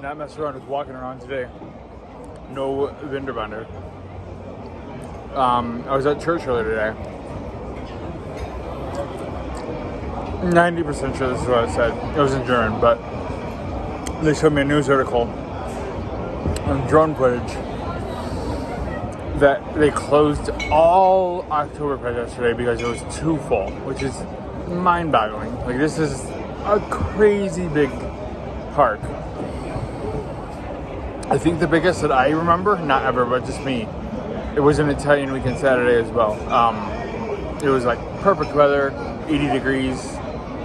not mess around with walking around today. No Winterbonder. I was at church earlier today. 90% sure this is what it said. It was in German, but they showed me a news article on drone footage that they closed all Oktoberfest yesterday because it was too full, which is mind-boggling. Like, this is a crazy big park. I think the biggest that I remember, not ever, but just me, it was an Italian weekend Saturday as well. It was like perfect weather, 80 degrees,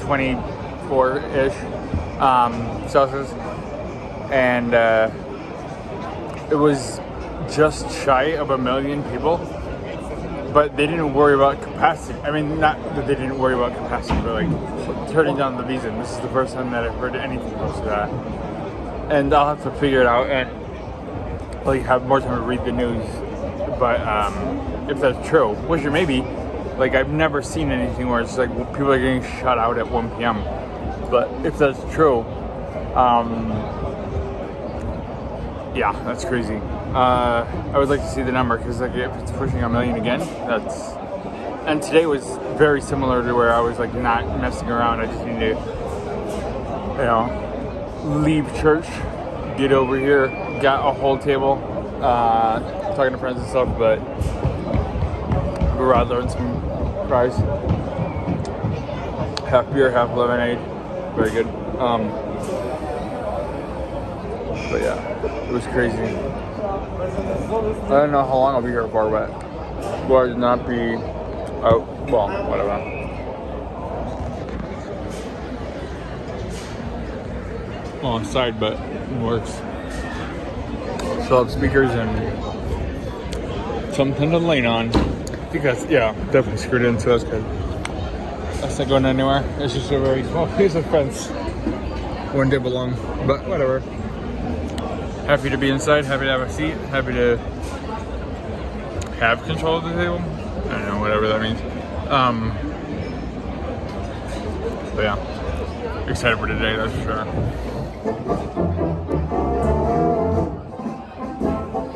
24-ish Celsius, and it was just shy of 1 million people, but they didn't worry about capacity. I mean, not that they didn't worry about capacity, but like turning down the visa. This is the first time that I've heard anything close to that, and I'll have to figure it out and like have more time to read the news. But if that's true, which it may be, like I've never seen anything where it's like people are getting shut out at 1 p.m. But if that's true, yeah, that's crazy. I would like to see the number because like if it's pushing 1 million again, that's. And today was very similar to where I was like not messing around. I just need to, leave church, get over here, got a whole table, talking to friends and stuff, but we'd rather learn some fries, half beer, half lemonade, very good. But yeah, it was crazy. I don't know how long I'll be here for, but will I not be out? Well, whatever. Well, inside, but it works. Still have speakers and something to lean on. Because, yeah, definitely screwed into us because that's not going anywhere. It's just a very small piece of fence. One did belong, but whatever. Happy to be inside, happy to have a seat, happy to have control of the table. I don't know, whatever that means. But yeah, excited for today, that's for sure.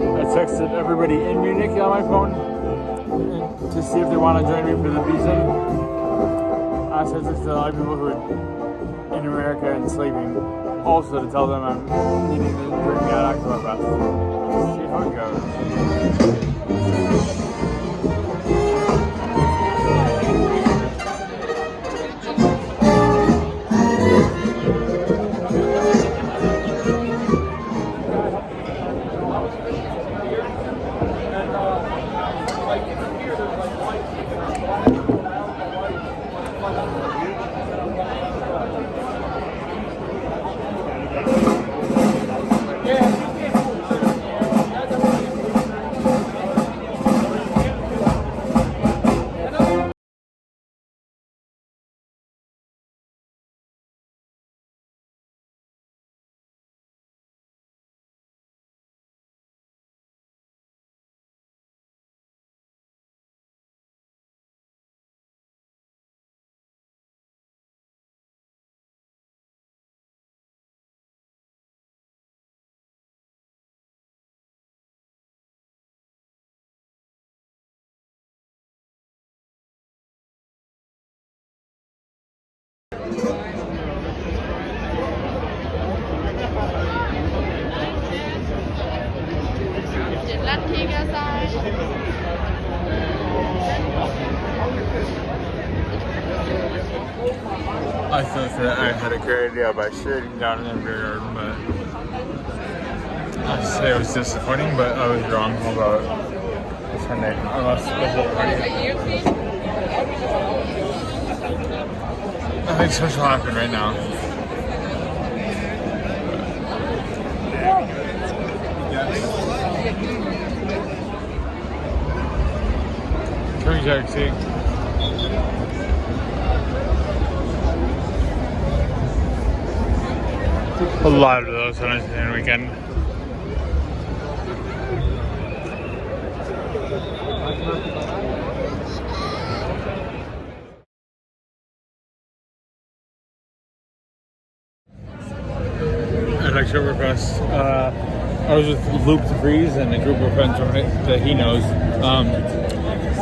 I texted everybody in Munich on my phone to see if they want to join me for the visa. I said this to a lot of people who are in America enslaving. Also to tell them I'm needing to bring me out Oktoberfest. Let's see how it goes. I thought that I had a great idea about shooting down in the rear yard, but I'd say it was disappointing, but I was wrong about the Sunday, unless the whole party. I think something will happen right now. Turkey taxi. A lot of those on a weekend. At Oktoberfest, podcast. I was with Luke DeVries and a group of friends that he knows.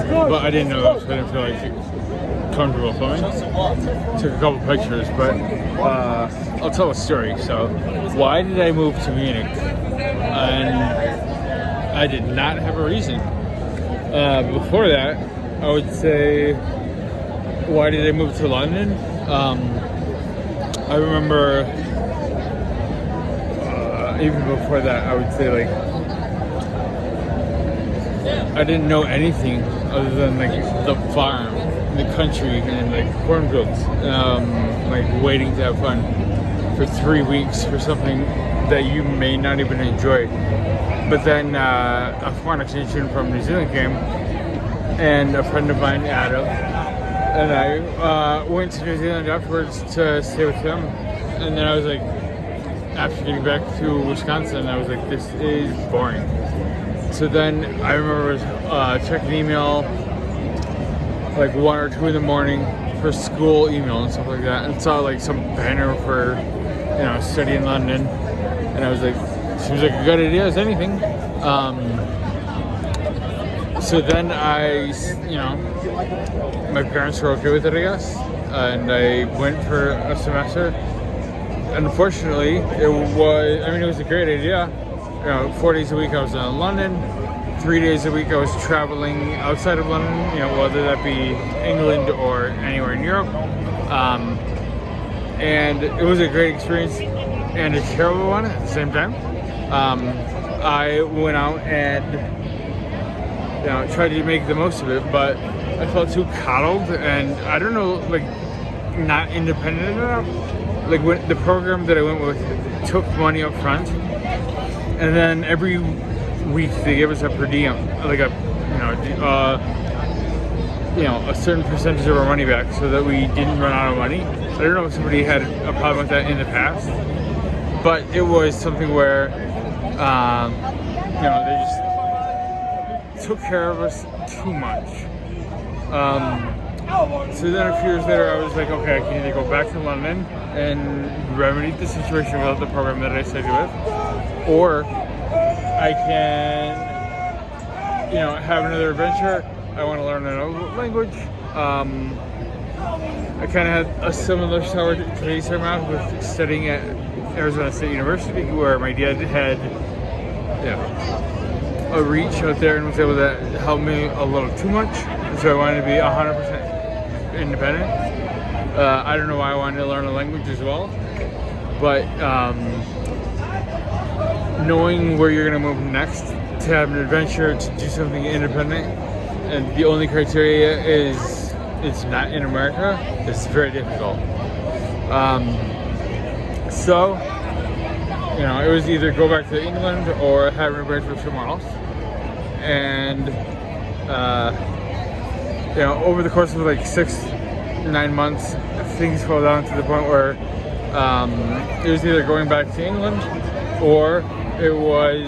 But I didn't know that, so I didn't feel like comfortable filming. Took a couple pictures, but I'll tell a story. So, why did I move to Munich? And I did not have a reason. Before that, I would say, why did I move to London? I remember, even before that, I would say like, I didn't know anything other than like the farm, the country, and like cornfields. Like waiting to have fun for 3 weeks for something that you may not even enjoy. But then a foreign exchange student from New Zealand came, and a friend of mine, Adam, and I went to New Zealand afterwards to stay with him. And then I was like, after getting back to Wisconsin, I was like, this is boring. So then I remember checking email like 1 or 2 in the morning for school email and stuff like that, and saw like some banner for, study in London. And I was like, seems like a good idea as anything. So then my parents were okay with it, I guess, and I went for a semester. Unfortunately, it was a great idea. 4 days a week I was in London, 3 days a week I was traveling outside of London, whether that be England or anywhere in Europe. And it was a great experience and a terrible one at the same time. I went out and tried to make the most of it, but I felt too coddled, and I don't know, like, not independent enough. Like, when the program that I went with took money up front, and then every week they gave us a per diem, like a certain percentage of our money back, so that we didn't run out of money. I don't know if somebody had a problem with that in the past, but it was something where they just took care of us too much. So then a few years later, I was like, okay, I can either go back to London and remedy the situation without the program that I studied with, or I can, have another adventure. I want to learn another language. I kind of had a similar story to today's time out with studying at Arizona State University, where my dad had a reach out there and was able to help me a little too much. So I wanted to be 100% independent. I don't know why I wanted to learn a language as well, but knowing where you're going to move next, to have an adventure, to do something independent, and the only criteria is it's not in America, it's very difficult. So it was either go back to England or have an adventure somewhere else. And over the course of like 6-9 months, things fell down to the point where it was either going back to England, or it was,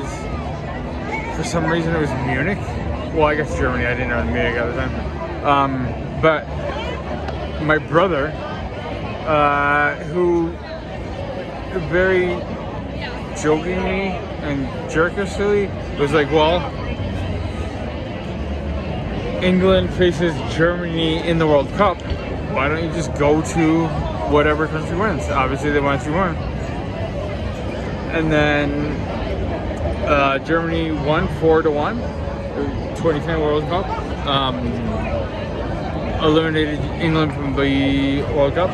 for some reason, it was Munich. Well, I guess Germany. I didn't know Munich at the time. But my brother, who very jokingly and jerkishly was like, well, England faces Germany in the World Cup. Why don't you just go to whatever country wins? Obviously, they want you to win. And then Germany won 4-1, the 2010 World Cup. Eliminated England from the World Cup.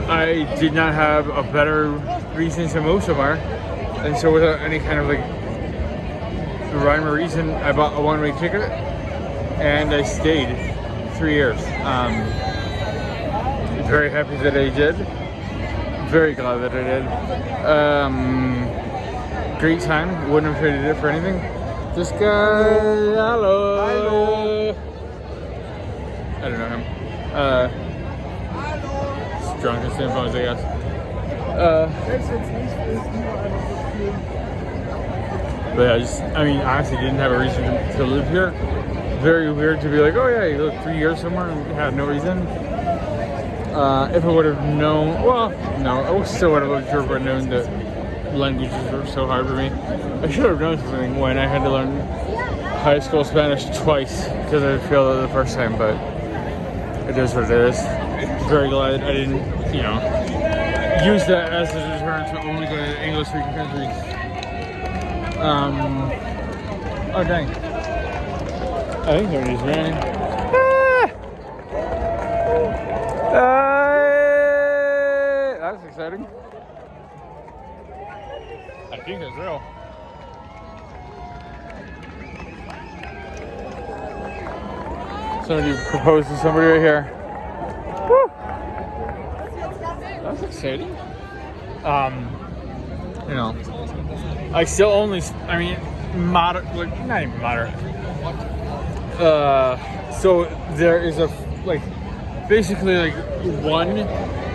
I did not have a better reason to move somewhere, and so without any kind of like rhyme or reason, I bought a one-way ticket, and I stayed 3 years. Very happy that I did. Very glad that I did. Great time. Wouldn't have traded it for anything. This guy, hello. I don't know him. He's drunk as same phone as I guess. But yeah, honestly didn't have a reason to live here. Very weird to be like, oh yeah, you lived 3 years somewhere and had no reason. If I would have known, well, no, I still would have lived here if I would have known that languages were so hard for me. I should have known something when I had to learn high school Spanish twice because I failed it the first time, but it is what it is. Very glad I didn't, use that as a deterrent to only go to English-speaking countries. Oh dang. I think somebody's running. That's exciting. I think that's real. Somebody proposed to somebody right here. Woo! That's exciting. I still only, moderate, not even moderate. So there is basically one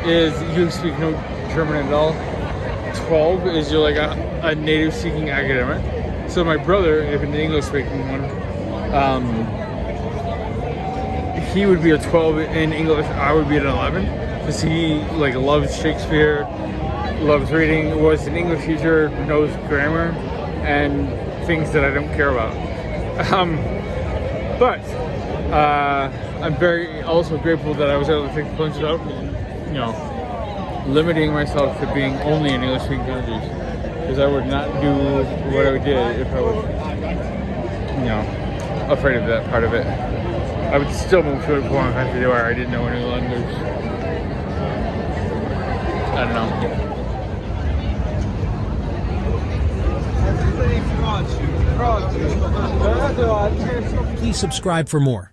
is you speak no German at all. 12 is you're a native speaking academic. So my brother, if an English speaking one, he would be a 12 in English. I would be an 11 because he loves Shakespeare, loves reading, was an English teacher, knows grammar and things that I don't care about. But I'm very also grateful that I was able to take the plunge out and, limiting myself to being only in English speaking countries, because I would not do what I did if I was, afraid of that part of it. I would still move to a foreign country where I didn't know any language. I don't know. Please subscribe for more.